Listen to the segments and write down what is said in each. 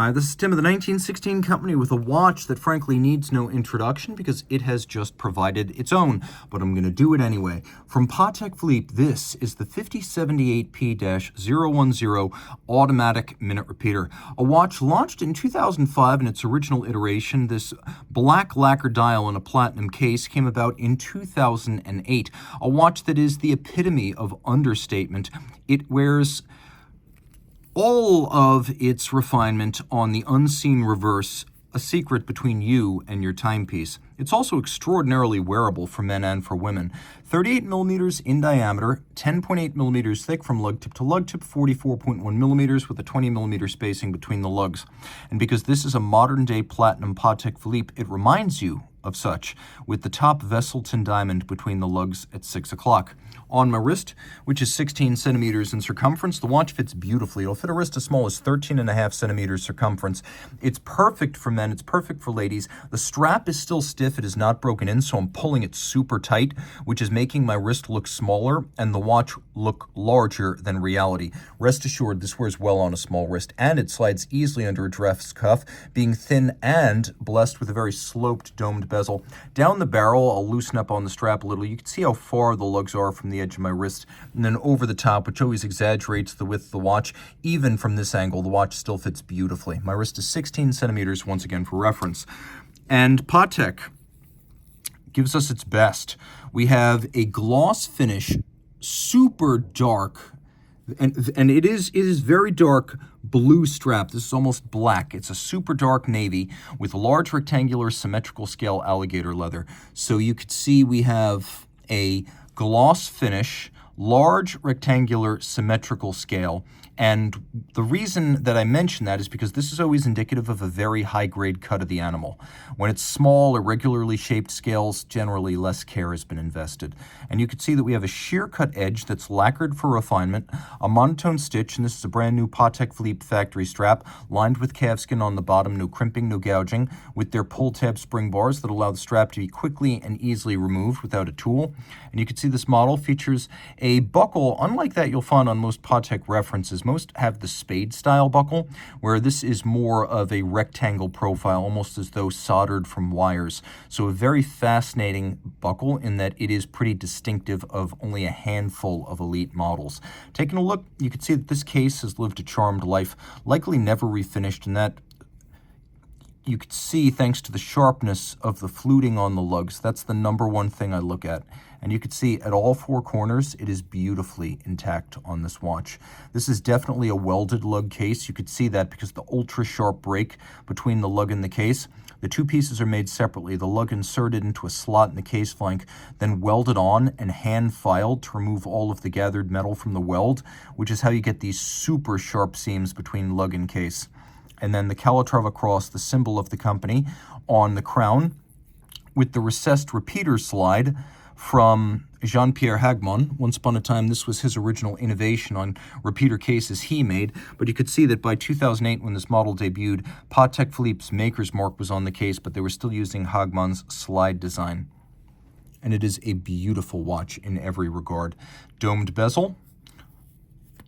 Hi, this is Tim of the 1916 Company with a watch that frankly needs no introduction because it has just provided its own, but I'm going to do it anyway. From Patek Philippe, this is the 5078P-010 automatic minute repeater, a watch launched in 2005 in its original iteration. This black lacquer dial in a platinum case came about in 2008, a watch that is the epitome of understatement. It wears all of its refinement on the unseen reverse, a secret between you and your timepiece. It's also extraordinarily wearable for men and for women. 38 millimeters in diameter, 10.8 millimeters thick from lug tip to lug tip, 44.1 millimeters with a 20 millimeter spacing between the lugs. And because this is a modern day platinum Patek Philippe, it reminds you of such, with the top Vesselton diamond between the lugs at 6 o'clock. On my wrist, which is 16 centimeters in circumference, the watch fits beautifully. It'll fit a wrist as small as 13.5 centimeters circumference. It's perfect for men. It's perfect for ladies. The strap is still stiff. It is not broken in, so I'm pulling it super tight, which is making my wrist look smaller and the watch look larger than reality. Rest assured, this wears well on a small wrist, and it slides easily under a dress cuff, being thin and blessed with a very sloped, domed bezel. Down the barrel, I'll loosen up on the strap a little. You can see how far the lugs are from the edge of my wrist, and then over the top, which always exaggerates the width of the watch. Even from this angle, the watch still fits beautifully. My wrist is 16 centimeters, once again for reference. And Patek gives us its best. We have a gloss finish, super dark, and it is very dark blue strap. This is almost black. It's a super dark navy with large rectangular symmetrical scale alligator leather. So you could see we have a gloss finish, large rectangular symmetrical scale. And the reason that I mention that is because this is always indicative of a very high-grade cut of the animal. When it's small, irregularly shaped scales, generally less care has been invested. And you can see that we have a sheer cut edge that's lacquered for refinement, a monotone stitch, and this is a brand new Patek Philippe factory strap, lined with calfskin on the bottom, no crimping, no gouging, with their pull-tab spring bars that allow the strap to be quickly and easily removed without a tool. And you can see this model features a buckle, unlike that you'll find on most Patek references. Most have the spade style buckle, where this is more of a rectangle profile, almost as though soldered from wires. So a very fascinating buckle in that it is pretty distinctive of only a handful of elite models. Taking a look, you can see that this case has lived a charmed life, likely never refinished, and that you could see thanks to the sharpness of the fluting on the lugs. That's the number one thing I look at. And you can see at all four corners, it is beautifully intact on this watch. This is definitely a welded lug case. You could see that because the ultra sharp break between the lug and the case. The two pieces are made separately, the lug inserted into a slot in the case flank, then welded on and hand filed to remove all of the gathered metal from the weld, which is how you get these super sharp seams between lug and case. And then the Calatrava cross, the symbol of the company, on the crown, with the recessed repeater slide from Jean-Pierre Hagman. Once upon a time, this was his original innovation on repeater cases he made, but you could see that by 2008, when this model debuted, Patek Philippe's maker's mark was on the case, but they were still using Hagman's slide design. And it is a beautiful watch in every regard. Domed bezel,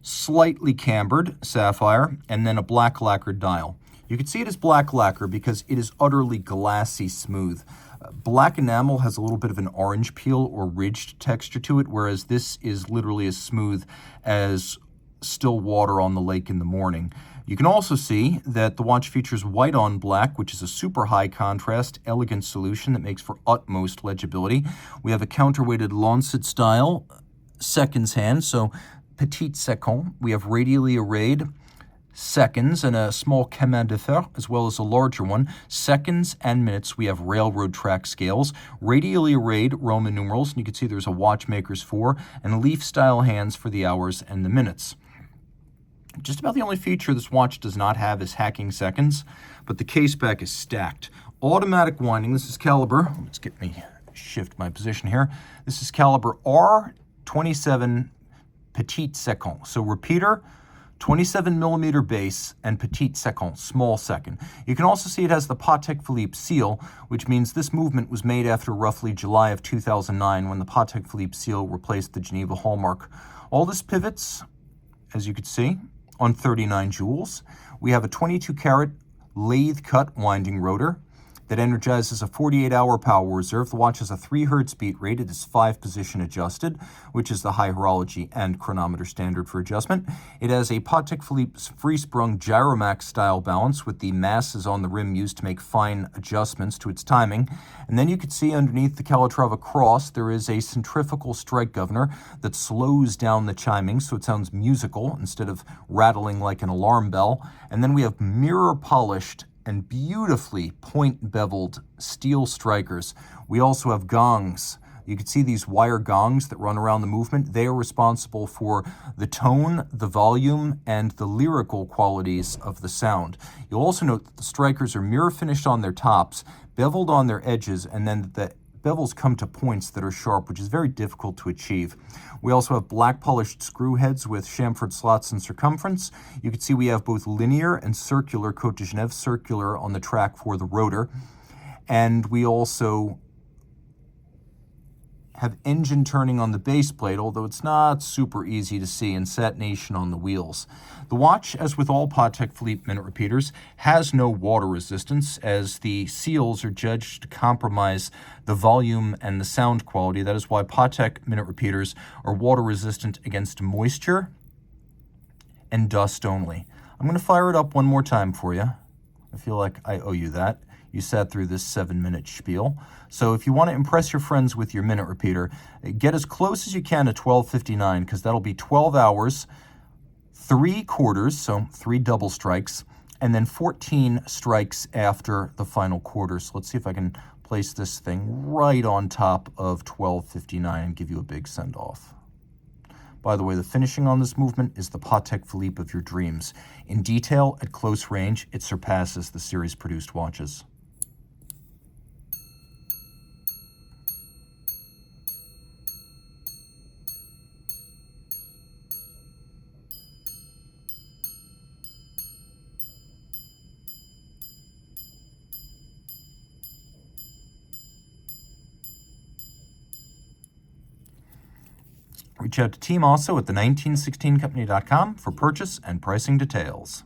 slightly cambered sapphire, and then a black lacquered dial. You can see it is black lacquer because it is utterly glassy smooth. Black enamel has a little bit of an orange peel or ridged texture to it, whereas this is literally as smooth as still water on the lake in the morning. You can also see that the watch features white on black, which is a super high contrast, elegant solution that makes for utmost legibility. We have a counterweighted lancet style seconds hand, so petit seconds. We have radially arrayed seconds and a small chemin de fer, as well as a larger one. Seconds and minutes, we have railroad track scales, radially arrayed Roman numerals, and you can see there's a watchmaker's 4, and leaf-style hands for the hours and the minutes. Just about the only feature this watch does not have is hacking seconds, but the case back is stacked. Automatic winding, this is caliber, let's get me shift my position here. This is caliber R 27 petit second. So repeater, 27 millimeter base, and petit second, small second. You can also see it has the Patek Philippe Seal, which means this movement was made after roughly July of 2009 when the Patek Philippe Seal replaced the Geneva hallmark. All this pivots, as you can see, on 39 jewels. We have a 22 karat lathe-cut winding rotor that energizes a 48-hour power reserve. The watch has a 3 Hz beat rate. It is 5-position adjusted, which is the high horology and chronometer standard for adjustment. It has a Patek Philippe free-sprung gyromax style balance with the masses on the rim used to make fine adjustments to its timing. And then you can see underneath the Calatrava cross, there is a centrifugal strike governor that slows down the chiming so it sounds musical instead of rattling like an alarm bell. And then we have mirror-polished and beautifully point-beveled steel strikers. We also have gongs. You can see these wire gongs that run around the movement. They are responsible for the tone, the volume, and the lyrical qualities of the sound. You'll also note that the strikers are mirror finished on their tops, beveled on their edges, and then the bevels come to points that are sharp, which is very difficult to achieve. We also have black polished screw heads with chamfered slots in circumference. You can see we have both linear and circular Côte de Genève, circular on the track for the rotor. And we also have engine turning on the base plate, although it's not super easy to see, and satination on the wheels. The watch, as with all Patek Philippe minute repeaters, has no water resistance, as the seals are judged to compromise the volume and the sound quality. That is why Patek minute repeaters are water resistant against moisture and dust only. I'm going to fire it up one more time for you. I feel like I owe you that. You sat through this 7-minute spiel. So if you want to impress your friends with your minute repeater, get as close as you can to 12:59, because that'll be 12 hours, 3 quarters, so 3 double strikes, and then 14 strikes after the final quarter. So let's see if I can place this thing right on top of 12:59 and give you a big send-off. By the way, the finishing on this movement is the Patek Philippe of your dreams. In detail, at close range, it surpasses the series-produced watches. Reach out to Team Mosso at the 1916company.com for purchase and pricing details.